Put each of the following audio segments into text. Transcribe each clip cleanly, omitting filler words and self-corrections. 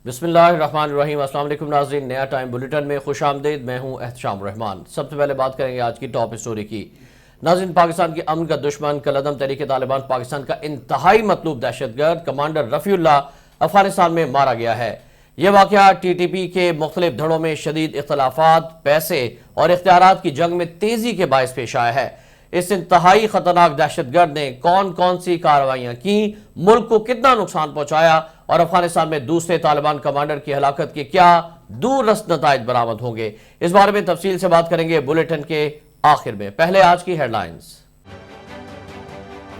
बिस्मिल्लाहिर्रहमानिर्रहीम। अस्सलाम वालेकुम नाज़रीन, नया टाइम बुलेटिन में खुश आमदीद। मैं हूं एहतशाम रहमान। सबसे पहले बात करेंगे आज की टॉप स्टोरी की। नाज़रीन, पाकिस्तान के अमन का दुश्मन कलअदम तहरीक तालिबान पाकिस्तान का इंतहाई मतलूब दहशतगर्द कमांडर रफ़ीउल्लाह अफगानिस्तान में मारा गया है। यह वाक़या TTP के मुख्तलिफ धड़ों में शदीद इख्तलाफात, पैसे और इख्तियारात की जंग में तेजी के बायस पेश आया है। इस इंतहाई खतरनाक दहशतगर्द ने कौन कौन सी कार्रवाइयां की, मुल्क को कितना नुकसान पहुंचाया और अफगानिस्तान में दूसरे तालिबान कमांडर की हलाकत के क्या दूररस नताइज बरामद होंगे, इस बारे में तफसील से बात करेंगे बुलेटिन के आखिर में। पहले आज की हेडलाइंस।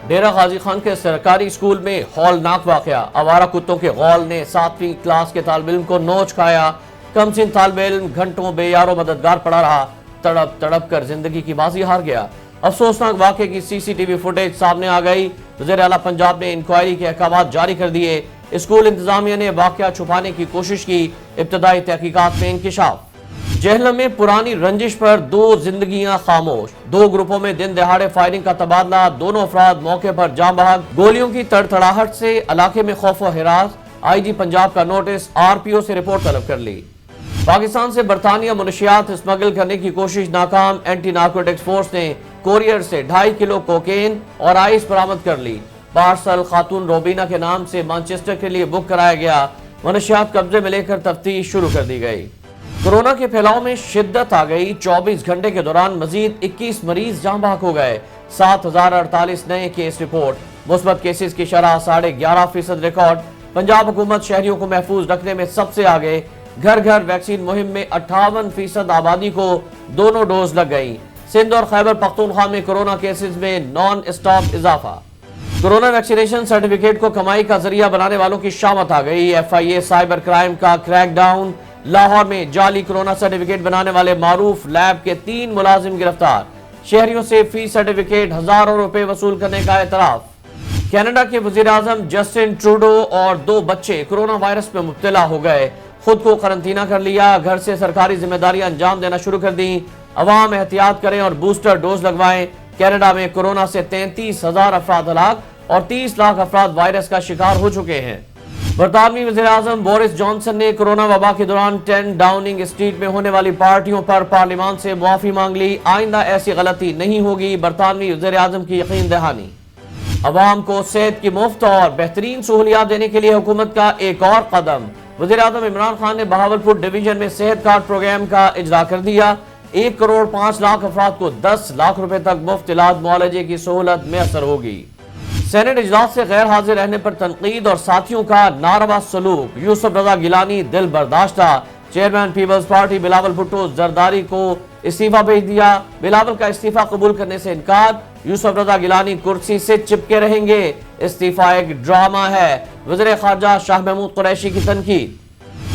डेरा गाजी खान के सरकारी स्कूल में हौलनाक वाकया। आवारा कुत्तों के गौल ने 7वीं क्लास के तालिब इल्म को नोच खाया। कमसिन तालिब इल्म घंटों बेयारो मददगार पड़ा रहा, तड़प तड़प कर जिंदगी की बाजी हार गया। अफसोसनाक वाक़े की CCTV फुटेज सामने आ गई। वज़ीर आला पंजाब ने इंक्वायरी के अहकाम जारी कर दिए। स्कूल इंतजामिया ने वाक़या छुपाने की कोशिश की। इब्तदाई तहकीकात में इंकिशाफ। जहलम में पुरानी रंजिश पर 2 जिंदगियां खामोश। 2 ग्रुपों में दिन दहाड़े फायरिंग का तबादला। दोनों अफराद मौके पर जाँ बहक। गोलियों की तड़तड़ाहट से इलाके में खौफ व हिरास। IG पंजाब का नोटिस, RPO से रिपोर्ट तलब कर ली। पाकिस्तान से बरतानिया मुनशियात स्मगल करने की कोशिश नाकाम। एंटी नार्कोटिक्स फोर्स ने कोरियर से 2.5 किलो कोकेन और आइस बरामद कर ली। पार्सल खातून रोबीना के नाम से मैनचेस्टर के लिए बुक कराया गया। मुनशियात कब्जे में लेकर तफ्तीश शुरू कर दी गई। कोरोना के फैलाव में शिद्दत आ गई। 24 घंटे के दौरान मजीद 21 मरीज जाँ बहक हो गए। 7,048 नए केस रिपोर्ट। मुस्बत केसेस की शरह 11.5% रिकॉर्ड। पंजाब हुकूमत शहरियों को महफूज रखने में सबसे आगे। घर घर वैक्सीन मुहिम में 58% आबादी को दोनों डोज लग गई। सिंध और खैबर पख्तूनख्वा में कोरोना केसेस में नॉन स्टॉप इजाफा। कोरोना वैक्सीनेशन सर्टिफिकेट को कमाई का जरिया बनाने वालों की शामत आ गई। FIA साइबर क्राइम का क्रैकडाउन। लाहौर में जाली कोरोना सर्टिफिकेट बनाने वाले मारूफ लैब के 3 मुलाजिम गिरफ्तार। शहरियों से फी सर्टिफिकेट हजारों रुपए वसूल करने का एतराफ। कनाडा के वजीर आजम जस्टिन ट्रूडो और 2 बच्चे कोरोना वायरस में मुब्तला हो गए। खुद को करंतना कर लिया। घर से सरकारी जिम्मेदारियां अंजाम देना शुरू कर दी। अवाम एहतियात करें और बूस्टर डोज लगवाएं। कनाडा में कोरोना से 33,000 अफराद हलाक और 30 लाख अफराद वायरस का शिकार हो चुके हैं। बरतानवी वज़ीर आज़म बोरिस जॉनसन ने कोरोना वबा के दौरान 10 डाउनिंग स्ट्रीट में होने वाली पार्टियों पर पार्लियामान से मुआफी मांग ली। आइंदा ऐसी गलती नहीं होगी, बरतानवी वज़ीर आज़म की यकीन दहानी। अवाम को सेहत की मुफ्त और बेहतरीन सहूलियात देने के लिए हुकूमत का एक और कदम। वज़ीर आज़म इमरान खान ने बहावलपुर डिवीजन में सेहत कार्ड प्रोग्राम का इजरा कर दिया। 1 करोड़ 5 लाख अफराद को 10 लाख रुपए तक मुफ्त इलाज मुआलजे की सहूलत मैसर होगी। सेनेट इजलास से गैर हाजिर रहने पर तनकीद और साथियों का नारवा सलूक। यूसुफ रजा गिलानी दिल बर्दाश्ता। Chairman People's party Bilawal Bhutto Zardari को इस्तीफा भेज दिया। बिलावल का इस्तीफा कबूल करने से इनकार। यूसुफ रजा गिलानी कुर्सी से चिपके रहेंगे। इस्तीफा एक ड्रामा है। वज़ीर ख़ारजा शाह महमूद कुरैशी की तनकीद।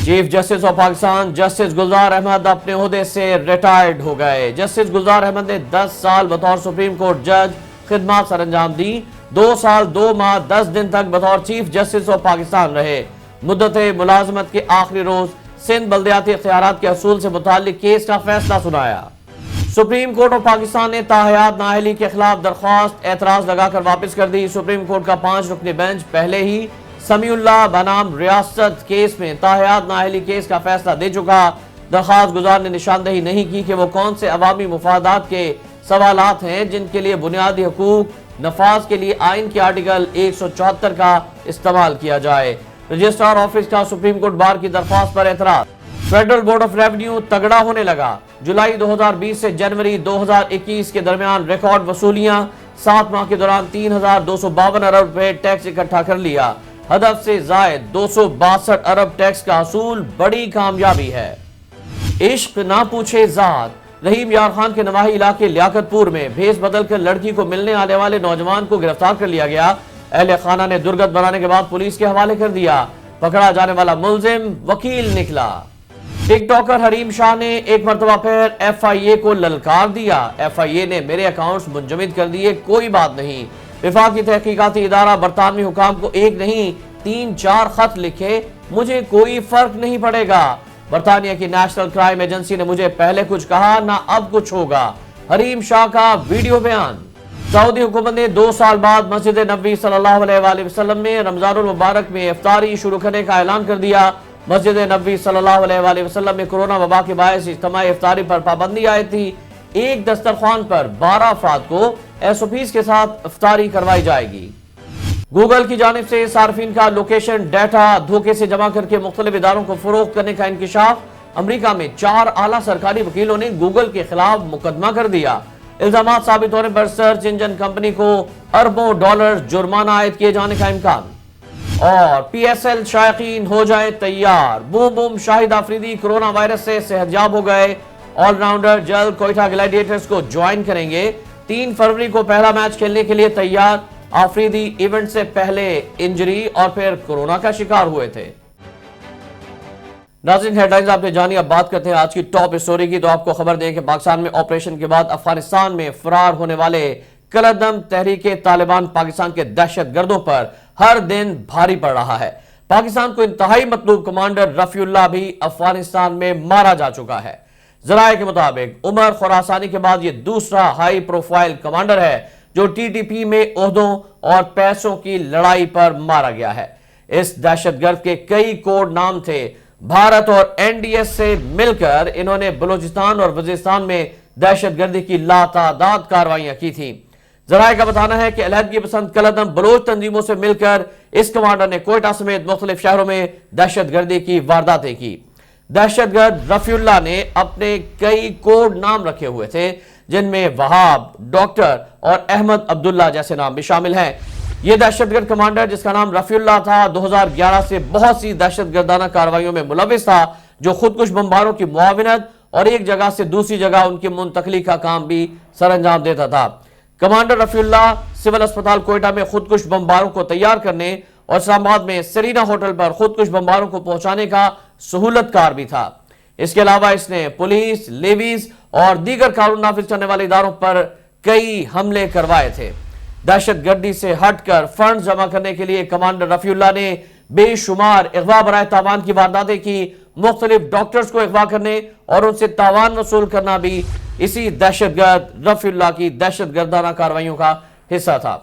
Chief justice of Pakistan justice Gulzar Ahmed अपने ओहदे से रिटायर्ड हो गए। जस्टिस गुलजार अहमद ने 10 साल बतौर सुप्रीम कोर्ट जज खिदमत सर अंजाम दी। 2 साल 2 माह 10 दिन तक बतौर चीफ जस्टिस ऑफ पाकिस्तान रहे। मुद्दत मुलाजमत के आखिरी रोज सिंध बल्दियाती इख्तियारात के असूल से मुताल्लिक केस का फैसला सुनाया। सुप्रीम कोर्ट ऑफ पाकिस्तान ने ताहयात नाअहली के खिलाफ दरख्वास्त एतराज लगाकर वापस कर दी। सुप्रीम कोर्ट का 5 रुकनी बेंच पहले ही समीउल्लाह बनाम रियासत केस में ताहयात नाअहली केस का फैसला दे चुका। दरख्वास्त गुजार ने निशानदही नहीं की कि वो कौन से अवामी मुफादात के सवालात हैं जिनके लिए बुनियादी हकूक नफाज के लिए आइन के आर्टिकल 174 का इस्तेमाल किया जाए। रजिस्ट्रार ऑफिस का सुप्रीम कोर्ट बार की दरख्वास्त पर एतराज। फेडरल बोर्ड ऑफ रेवेन्यू तगड़ा होने लगा। जुलाई 2020 से जनवरी 2021 के दरमियान रिकॉर्ड वसूलियां। 7 माह के दौरान 3,252 अरब रुपए टैक्स इकट्ठा कर लिया। हदफ से जायद 262 अरब टैक्स का असूल बड़ी कामयाबी है। इश्क ना पूछे जात। रहीम यार खान के नवाही इलाके लियाकतपुर में भेस बदल कर लड़की को मिलने आने वाले नौजवान को गिरफ्तार कर लिया गया। अहले खाना ने दुर्गत बनाने के बाद पुलिस के हवाले कर दिया। पकड़ा जाने वाला मुलजिम वकील निकला। टिकटॉकर हरीम शाह ने एक मरतबा फिर FIA को ललकार दिया। FIA ने मेरे अकाउंट्स मुंजमद कर दिए, कोई बात नहीं। विफाकी तहकीकाती इदारा बरतानवी हुकाम को 1 नहीं 3-4 खत लिखे, मुझे कोई फर्क नहीं पड़ेगा। बरतानिया की नेशनल क्राइम एजेंसी ने मुझे पहले कुछ कहा ना अब कुछ होगा। हरीम शाह का वीडियो बयान। सऊदी हुकूमत ने 2 साल बाद मस्जिद नबी सल्लल्लाहु अलैहि वसल्लम में रमजानुल मुबारक में इफ्तारी शुरू करने का ऐलान कर दिया। مسجد نبوی صلی اللہ علیہ وآلہ وسلم میں کورونا وبا کے باعث اجتماعی افطاری پر پابندی آئی تھی۔ ایک دسترخوان پر 12 افراد کو SOPs کے ساتھ افطاری کروائی جائے گی۔ گوگل کی جانب سے صارفین کا لوکیشن ڈیٹا دھوکے سے جمع کر کے مختلف اداروں کو فروخت کرنے کا انکشاف۔ امریکہ میں 4 اعلیٰ سرکاری وکیلوں نے گوگل کے خلاف مقدمہ کر دیا۔ الزامات ثابت ہونے پر سرچ انجن کمپنی کو اربوں ڈالر جرمانہ عائد کیے جانے کا امکان۔ اور PSL شائقین ہو جائے تیار، بوم بوم شاہد آفریدی کورونا وائرس سے صحت یاب ہو گئے۔ آل راؤنڈر جلد کوئٹہ گلیڈیٹرز کو جوائن کریں گے۔ 3 فروری کو پہلا میچ کھیلنے کے لیے تیار۔ آفریدی ایونٹ سے پہلے انجری اور پھر کورونا کا شکار ہوئے تھے۔ ناظرین، ہیڈ لائنز آپ نے جانی، اب بات کرتے ہیں آج کی ٹاپ اسٹوری کی۔ تو آپ کو خبر دیں کہ پاکستان میں آپریشن کے بعد افغانستان میں فرار ہونے والے کالعدم تحریک طالبان پاکستان کے دہشت گردوں پر ہر دن بھاری پڑ رہا ہے۔ پاکستان کو انتہائی مطلوب کمانڈر رفیع اللہ بھی افغانستان میں مارا جا چکا ہے۔ ذرائع کے مطابق عمر خراسانی کے بعد یہ دوسرا ہائی پروفائل کمانڈر ہے جو TTP میں عہدوں اور پیسوں کی لڑائی پر مارا گیا ہے۔ اس دہشت گرد کے کئی کوڈ نام تھے۔ بھارت اور NDS سے مل کر انہوں نے بلوچستان اور وزیرستان میں دہشت گردی کی لاتعداد کارروائیاں کی تھیں۔ ذرائع کا بتانا ہے کہ علیحدگی پسند کالعدم بلوچ تنظیموں سے مل کر اس کمانڈر نے کوئٹہ سمیت مختلف شہروں میں دہشت گردی کی وارداتیں کی۔ دہشت گرد رفیع اللہ نے اپنے کئی کوڈ نام رکھے ہوئے تھے جن میں وہاب، ڈاکٹر اور احمد عبداللہ جیسے نام بھی شامل ہیں۔ یہ دہشت گرد کمانڈر جس کا نام رفیع اللہ تھا 2011 سے بہت سی دہشت گردانہ کارروائیوں میں ملوث تھا جو خودکش بمباروں کی معاونت اور ایک جگہ سے دوسری جگہ ان کی منتقلی کا کام بھی سر انجام دیتا تھا۔ کمانڈر رفیع اللہ سول اسپتال کوئٹہ میں خودکش بمباروں کو تیار کرنے اور اسلام آباد میں سرینا ہوٹل پر خودکش بمباروں کو پہنچانے کا سہولت کار بھی تھا۔ اس کے علاوہ اس نے پولیس، لیویز اور دیگر قانون نافذ کرنے والے اداروں پر کئی حملے کروائے تھے۔ دہشت گردی سے ہٹ کر فنڈز جمع کرنے کے لیے کمانڈر رفیع اللہ نے بے شمار اغوا برائے تاوان کی وارداتیں کی۔ مختلف ڈاکٹرز کو اغوا کرنے اور ان سے تاوان وصول کرنا بھی اسی دہشت گرد رفیع اللہ کی دہشت گردانہ کارروائیوں کا حصہ تھا۔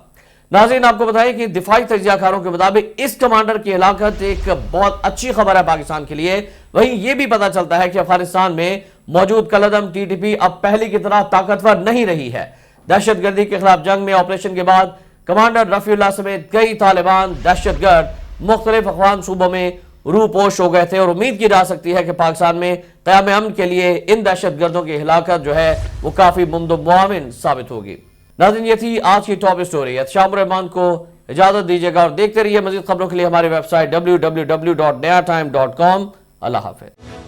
ناظرین، آپ کو بتائیں کہ دفاعی تجزیہ کاروں کے مطابق اس کمانڈر کی ہلاکت ایک بہت اچھی خبر ہے پاکستان کے لیے۔ وہیں یہ بھی پتہ چلتا ہے کہ افغانستان میں موجود کالعدم TTP اب پہلی کی طرح طاقتور نہیں رہی ہے۔ دہشت گردی کے خلاف جنگ میں آپریشن کے بعد کمانڈر رفیع اللہ سمیت کئی طالبان دہشت گرد مختلف افغان صوبوں میں روپوش ہو گئے تھے اور امید کی جا سکتی ہے کہ پاکستان میں قیام امن کے لیے ان دہشت گردوں کی ہلاکت جو ہے وہ کافی ممد و معاون ثابت ہوگی۔ ناظرین، یہ تھی آج کی ٹاپ اسٹوری۔ شام الرحمان کو اجازت دیجیے گا اور دیکھتے رہیے مزید خبروں کے لیے ہماری ویب سائٹ www.nayatime.com۔ اللہ حافظ۔